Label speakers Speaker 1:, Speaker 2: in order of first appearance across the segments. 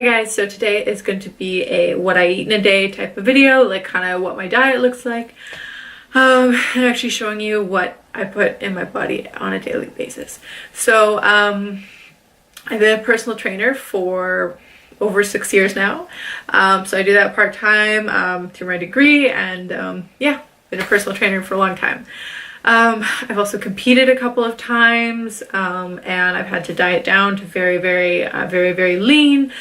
Speaker 1: Hey guys, so today is going to be a what I eat in a day type of video, like kind of what my diet looks like, and actually showing you what I put in my body on a daily basis. So I've been a personal trainer for over 6 years now, so I do that part-time through my degree, and yeah, been a personal trainer for a long time. I've also competed a couple of times, and I've had to diet down to very lean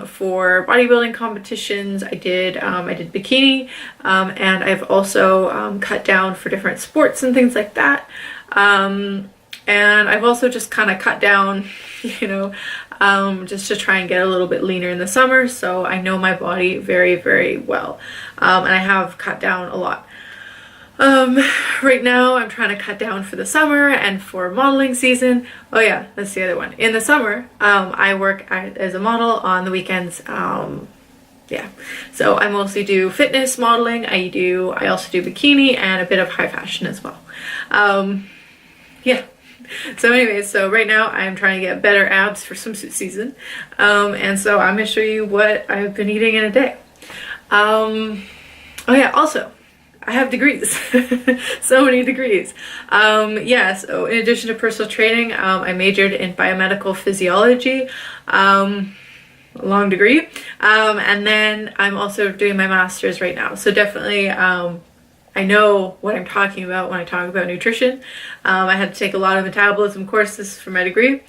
Speaker 1: for bodybuilding competitions. I did bikini, and I've also cut down for different sports and things like that. And I've also just kind of cut down, you know, just to try and get a little bit leaner in the summer. So I know my body very well, and I have cut down a lot. Right now I'm trying to cut down for the summer and for modeling season. Oh yeah, that's the other one. In the summer, I work as a model on the weekends. Yeah, so I mostly do fitness modeling. I also do bikini and a bit of high fashion as well. Yeah. So anyways, so right now I'm trying to get better abs for swimsuit season. And so I'm gonna show you what I've been eating in a day. Oh yeah, also, I have degrees. So many degrees. Yeah, so in addition to personal training, I majored in biomedical physiology, a long degree, and then I'm also doing my master's right now. So definitely I know what I'm talking about when I talk about nutrition. I had to take a lot of metabolism courses for my degree,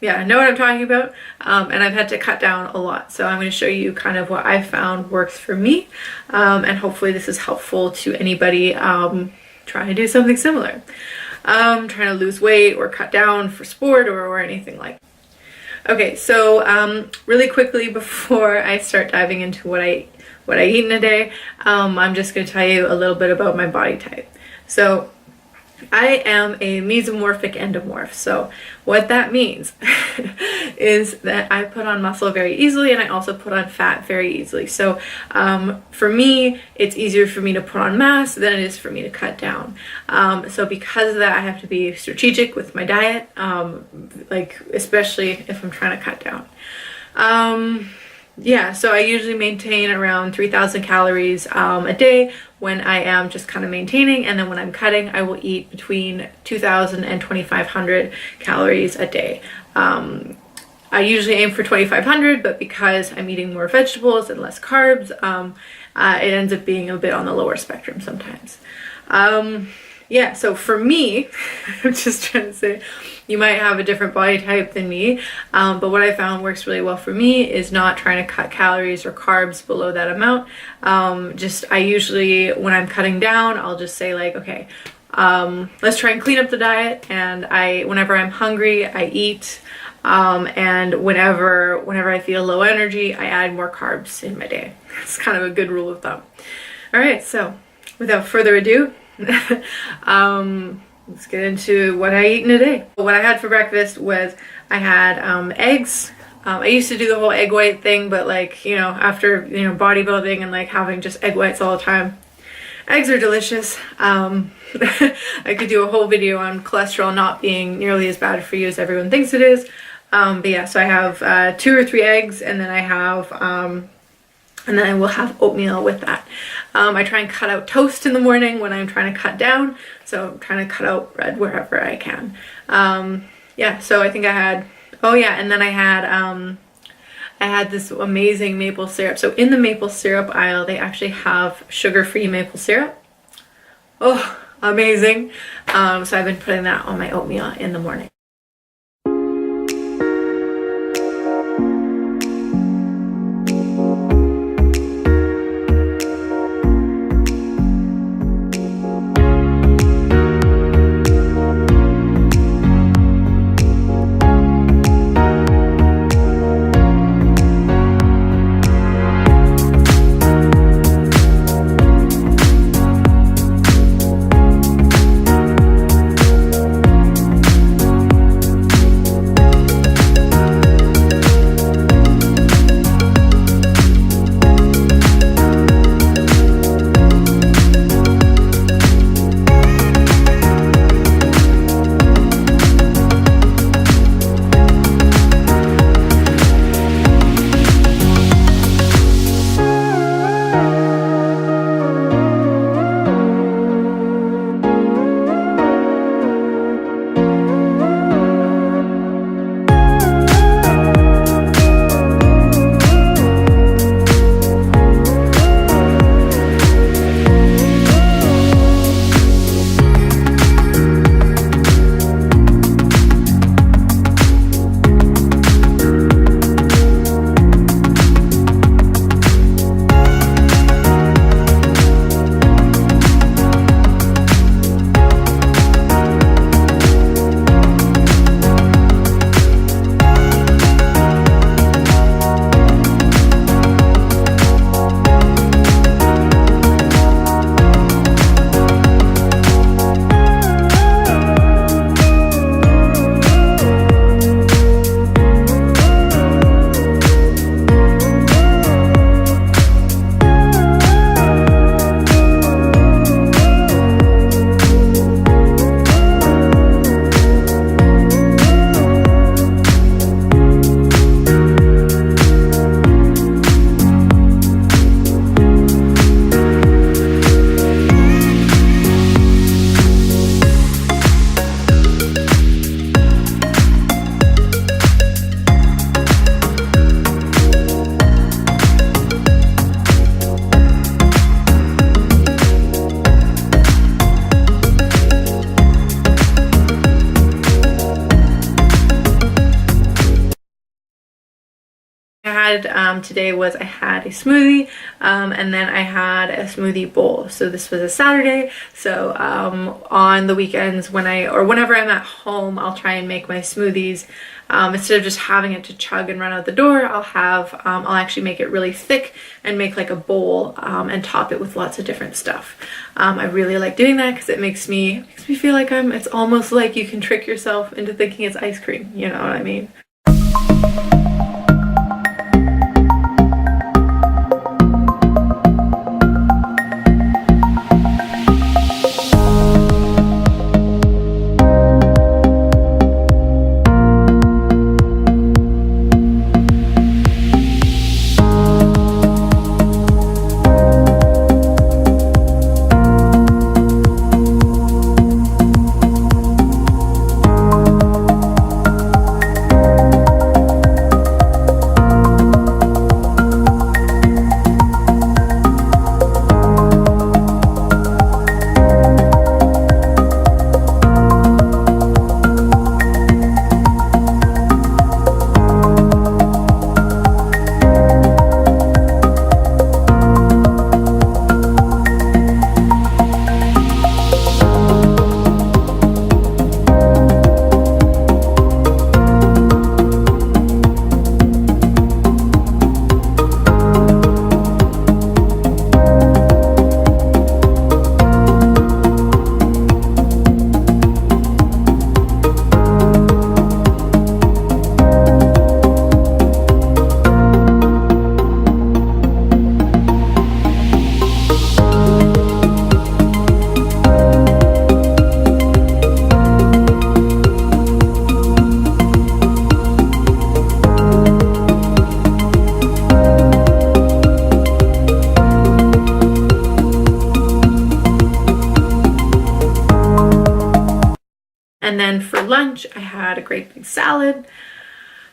Speaker 1: yeah, I know what I'm talking about, and I've had to cut down a lot. So I'm going to show you kind of what I found works for me, and hopefully this is helpful to anybody trying to do something similar, trying to lose weight or cut down for sport or anything like that. Okay, so really quickly before I start diving into what I eat in a day, I'm just going to tell you a little bit about my body type. So I am a mesomorphic endomorph. So what that means is that I put on muscle very easily, and I also put on fat very easily. So for me, it's easier for me to put on mass than it is for me to cut down. So because of that, I have to be strategic with my diet, like especially if I'm trying to cut down. Yeah, so I usually maintain around 3,000 calories a day when I am just kind of maintaining, and then when I'm cutting, I will eat between 2,000 and 2,500 calories a day. I usually aim for 2,500, but because I'm eating more vegetables and less carbs, it ends up being a bit on the lower spectrum sometimes. Yeah, so for me, I'm just trying to say, you might have a different body type than me, but what I found works really well for me is not trying to cut calories or carbs below that amount. I usually, when I'm cutting down, I'll just say like, okay, let's try and clean up the diet, and whenever I'm hungry, I eat, and whenever I feel low energy, I add more carbs in my day. It's kind of a good rule of thumb. All right, so without further ado, let's get into what I eat in a day. What I had for breakfast was I had eggs. I used to do the whole egg white thing, but like, you know, after, you know, bodybuilding and like having just egg whites all the time, eggs are delicious. I could do a whole video on cholesterol not being nearly as bad for you as everyone thinks it is. But yeah, so I have 2 or 3 eggs, and then I will have oatmeal with that. I try and cut out toast in the morning when I'm trying to cut down, so I'm trying to cut out bread wherever I can. Yeah, so I think I had, oh yeah, and then I had this amazing maple syrup. So in the maple syrup aisle, they actually have sugar-free maple syrup. Oh, amazing. So I've been putting that on my oatmeal in the morning. had today was I had a smoothie, and then I had a smoothie bowl. So this was a Saturday. So on the weekends whenever I'm at home, I'll try and make my smoothies. Instead of just having it to chug and run out the door, I'll actually make it really thick and make like a bowl and top it with lots of different stuff. I really like doing that because it makes me feel like it's almost like you can trick yourself into thinking it's ice cream, you know what I mean? And then for lunch, I had a great big salad.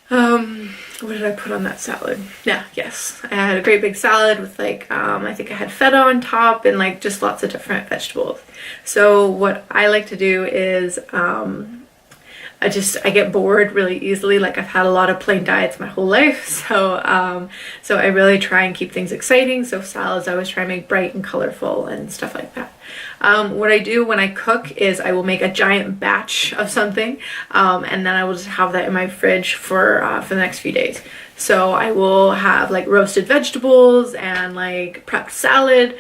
Speaker 1: What did I put on that salad? Yes, I had a great big salad with like, I think I had feta on top and like just lots of different vegetables. So what I like to do is, I get bored really easily. Like I've had a lot of plain diets my whole life. So I really try and keep things exciting. So salads, I always try and make bright and colorful and stuff like that. What I do when I cook is I will make a giant batch of something, and then I will just have that in my fridge for the next few days. So I will have like roasted vegetables and like prepped salad,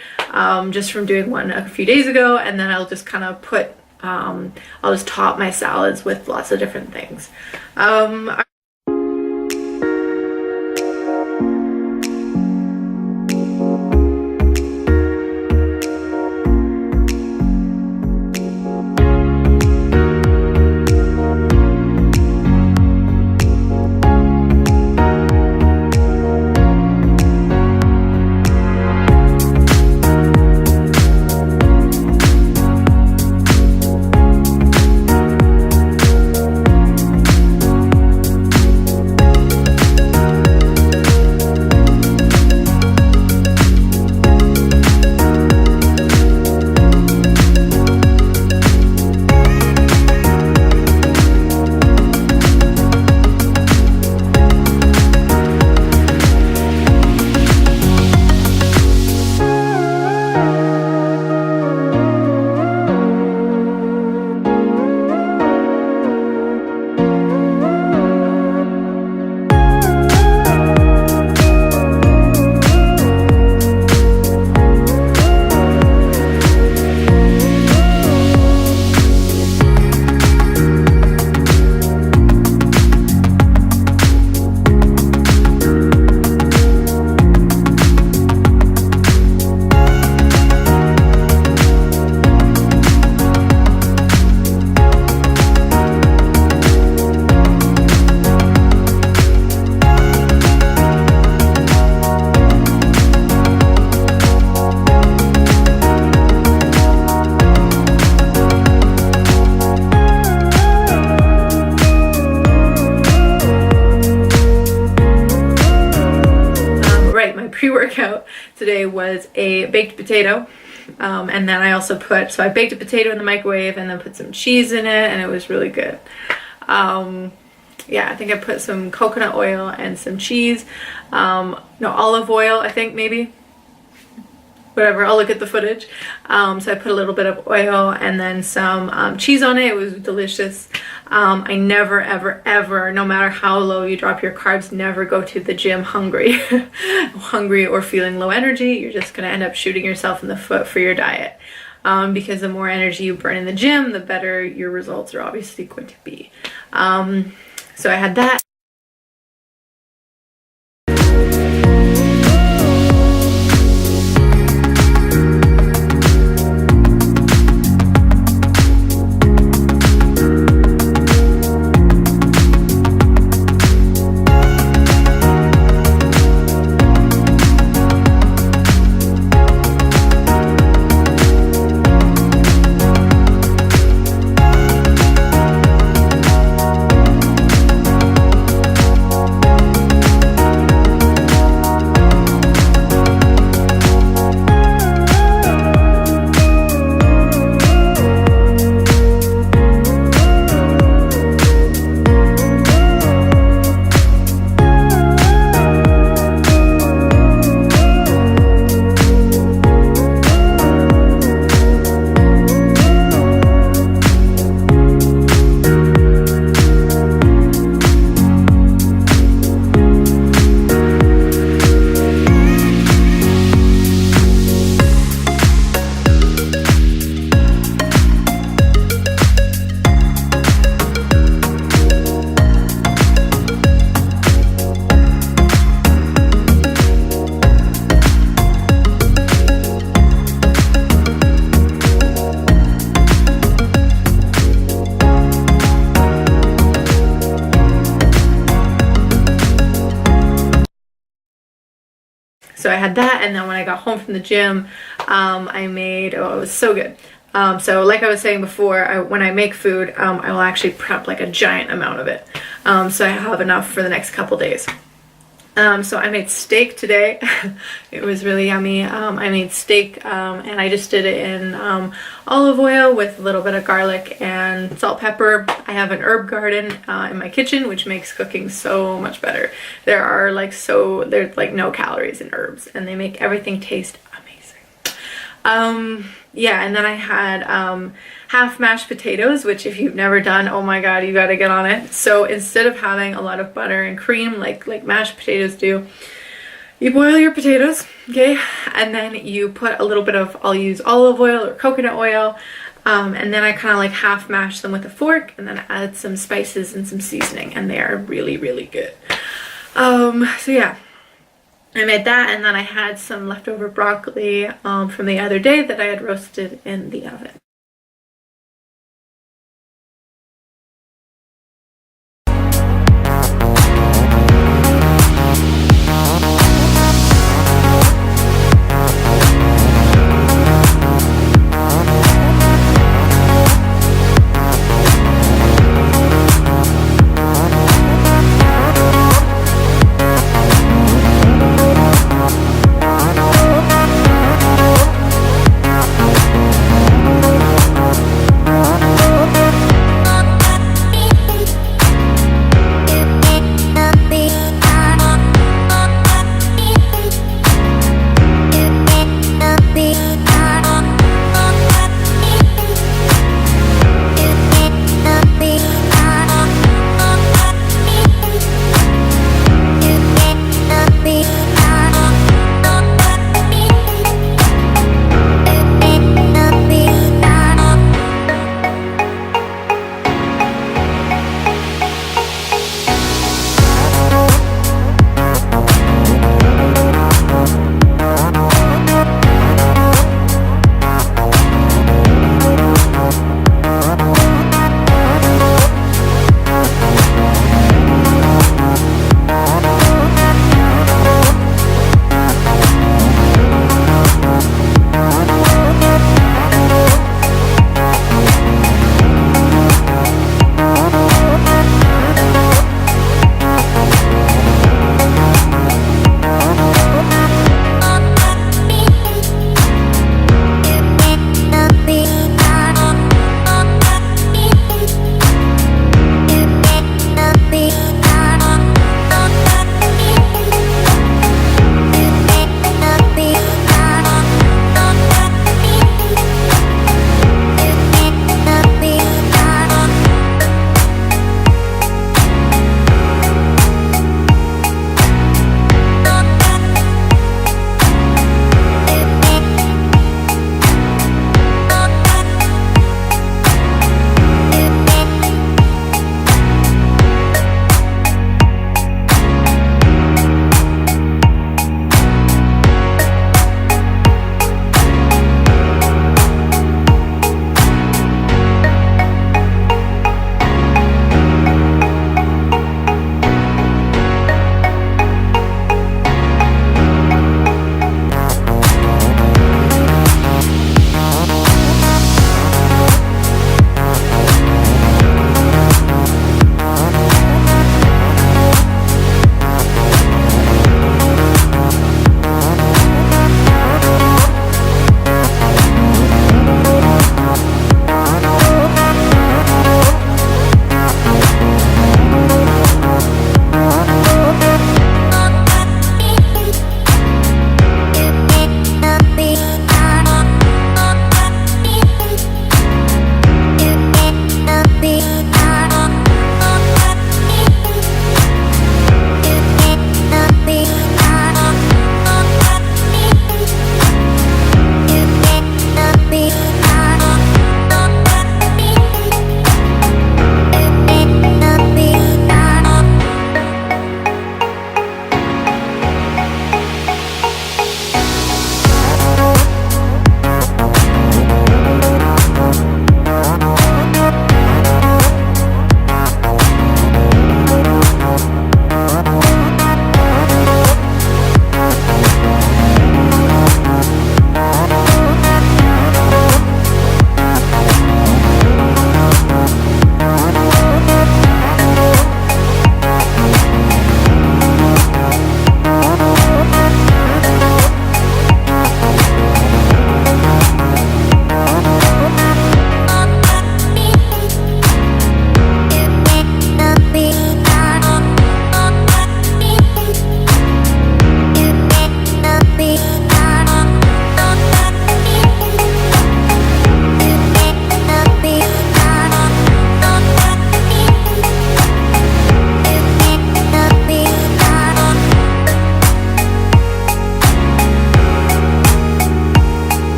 Speaker 1: just from doing one a few days ago, and then I'll just kind of I'll just top my salads with lots of different things. pre-workout today was a baked potato. And then I also I baked a potato in the microwave and then put some cheese in it, and it was really good. yeah, I think I put some coconut oil and some cheese, no, olive oil, I think, maybe. Whatever, I'll look at the footage. So I put a little bit of oil and then some cheese on it. It was delicious. I never, ever, ever, no matter how low you drop your carbs, never go to the gym hungry. Hungry or feeling low energy. You're just going to end up shooting yourself in the foot for your diet. Because the more energy you burn in the gym, the better your results are obviously going to be. So I had that. So I had that, and then when I got home from the gym, I made, oh, it was so good. So like I was saying before, when I make food, I will actually prep like a giant amount of it. So I have enough for the next couple days. So I made steak today. It was really yummy. I made steak and I just did it in olive oil with a little bit of garlic and salt, pepper. I have an herb garden in my kitchen, which makes cooking so much better. There's like no calories in herbs, and they make everything taste amazing. Yeah, and then I had half mashed potatoes, which if you've never done, oh my god, you gotta get on it. So instead of having a lot of butter and cream like mashed potatoes do, you boil your potatoes, okay, and then you put a little bit of, I'll use olive oil or coconut oil, and then I kind of like half mash them with a fork, and then add some spices and some seasoning, and they are really, really good. So yeah, I made that, and then I had some leftover broccoli from the other day that I had roasted in the oven.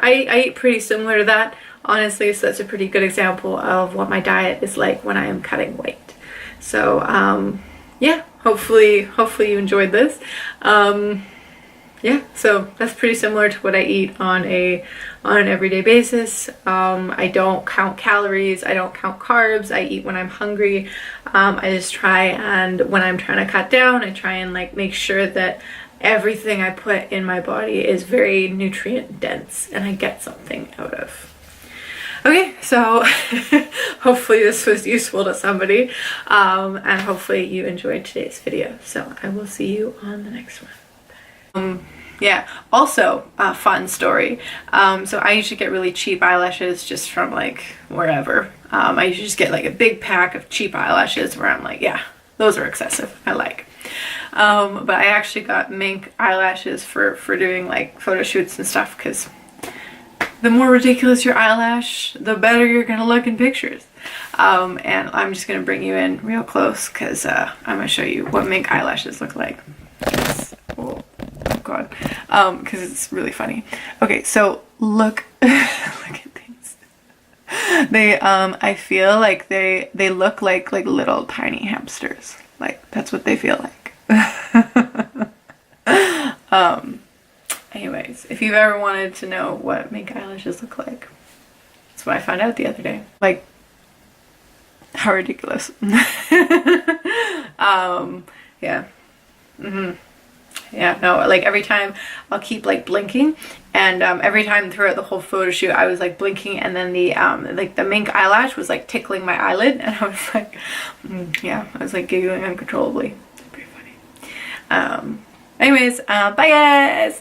Speaker 1: I eat pretty similar to that, honestly, so that's a pretty good example of what my diet is like when I am cutting weight. So yeah, hopefully you enjoyed this. Yeah, so that's pretty similar to what I eat on an everyday basis. I don't count calories, I don't count carbs, I eat when I'm hungry. I just try, and when I'm trying to cut down, I try and like make sure that everything I put in my body is very nutrient dense and I get something out of. Okay, so hopefully this was useful to somebody, and hopefully you enjoyed today's video. So I will see you on the next one. Yeah, also a fun story. So I usually get really cheap eyelashes just from like wherever. I usually just get like a big pack of cheap eyelashes where I'm like, yeah, those are excessive, I like. But I actually got mink eyelashes for doing like photo shoots and stuff, because the more ridiculous your eyelash, the better you're gonna look in pictures. And I'm just gonna bring you in real close, because I'm gonna show you what mink eyelashes look like. Oh god, because it's really funny. Okay, so look, look at these. They, I feel like they look like little tiny hamsters. Like, that's what they feel like. Anyways, if you've ever wanted to know what mink eyelashes look like, that's what I found out the other day. Like, how ridiculous. Yeah. Yeah, no, like every time I'll keep like blinking, and every time throughout the whole photo shoot I was like blinking, and then the like the mink eyelash was like tickling my eyelid, and I was like, yeah, I was like giggling uncontrollably. Pretty funny. Anyways, bye guys.